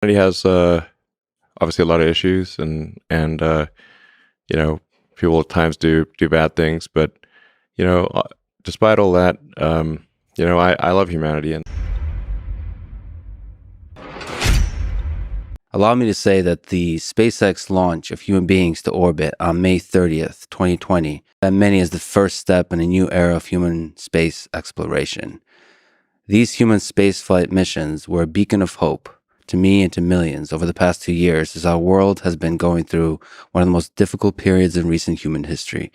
He has obviously a lot of issues, and people at times do bad things, but despite all that, I love humanity. And allow me to say that the SpaceX launch of human beings to orbit on May 30th, 2020, that many as the first step in a new era of human space exploration. These human spaceflight missions were a beacon of hope to me and to millions over the past 2 years as our world has been going through one of the most difficult periods in recent human history.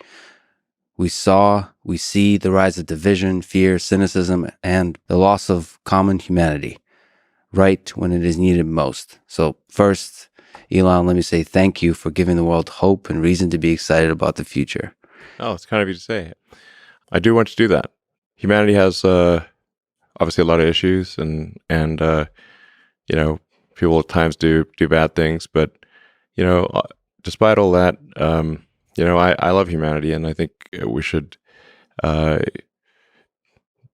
We see the rise of division, fear, cynicism, and the loss of common humanity right when it is needed most. So first, Elon, let me say thank you for giving the world hope and reason to be excited about the future. Oh, it's kind of you to say. I do want to do that. Humanity has obviously a lot of issues, and people at times do bad things, but despite all that, I love humanity, and I think we should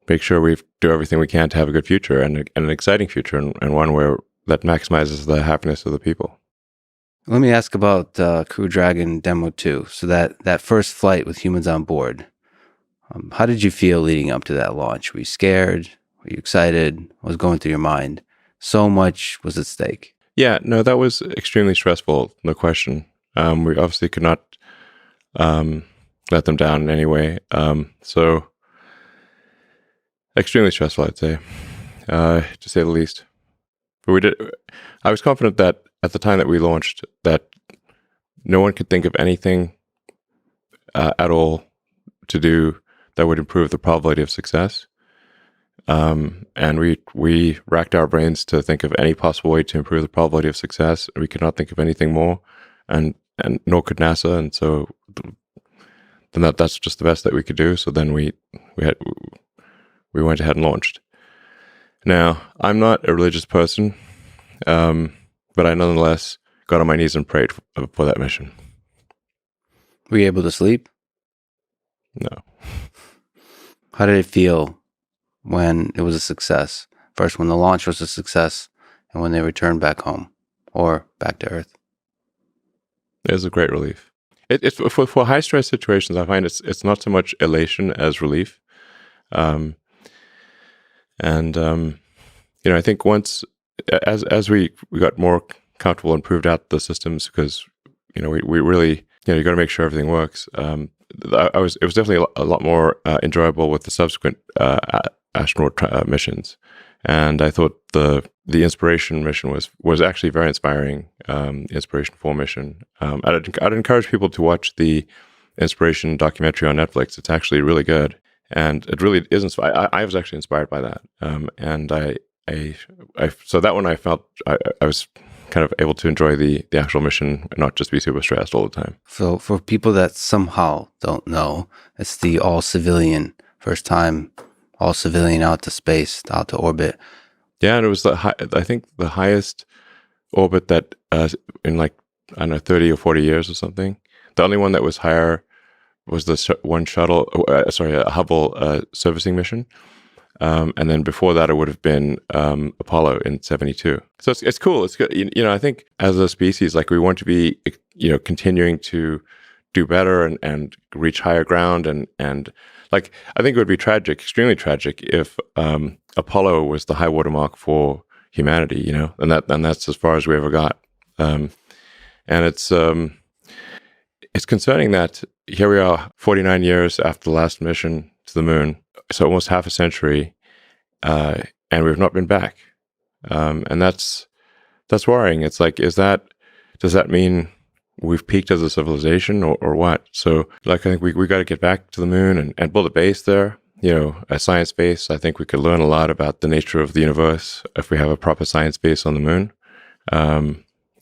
make sure we do everything we can to have a good future and an exciting future, and one where that maximizes the happiness of the people. Let me ask about Crew Dragon Demo 2. So that first flight with humans on board, how did you feel leading up to that launch? Were you scared? Were you excited? What was going through your mind? So much was at stake. Yeah, no, that was extremely stressful, no question. We obviously could not let them down in any way. So extremely stressful, I'd say, to say the least. But I was confident that at the time that we launched, that no one could think of anything at all to do that would improve the probability of success. And we racked our brains to think of any possible way to improve the probability of success. We could not think of anything more, and nor could NASA. And so then that's just the best that we could do. So then we went ahead and launched. Now, I'm not a religious person, but I nonetheless got on my knees and prayed for that mission. Were you able to sleep? No. How did it feel when it was a success? First, when the launch was a success, and when they returned back home or back to Earth? It was a great relief. It's for high stress situations. I find it's not so much elation as relief. I think once as we got more comfortable and proved out the systems, because we really you got to make sure everything works. It was definitely a lot more enjoyable with the subsequent astronaut missions, and I thought the Inspiration mission was actually very inspiring. Inspiration 4 mission. I'd encourage people to watch the Inspiration documentary on Netflix. It's actually really good, and it really is. I was actually inspired by that, and so that one I felt I was kind of able to enjoy the actual mission and not just be super stressed all the time. So for people that somehow don't know, it's the all-civilian, first time all-civilian out to space, out to orbit. Yeah, and it was I think the highest orbit that in 30 or 40 years or something. The only one that was higher was the one shuttle, a Hubble servicing mission. And then before that, it would have been Apollo in 72. So it's cool. It's good. I think as a species, we want to be, continuing to do better and reach higher ground. And I think it would be tragic, extremely tragic, if Apollo was the high watermark for humanity, and that's as far as we ever got. And it's concerning that here we are 49 years after the last mission to the moon. So almost half a century, and we've not been back, and that's worrying. It's does that mean we've peaked as a civilization, or what? So, I think we got to get back to the moon and build a base there. A science base. I think we could learn a lot about the nature of the universe if we have a proper science base on the moon.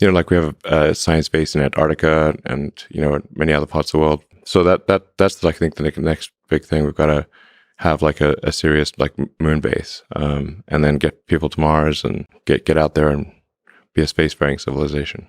We have a science base in Antarctica and many other parts of the world. So that's I think the next big thing. We've got to have a serious moon base, and then get people to Mars and get out there and be a spacefaring civilization.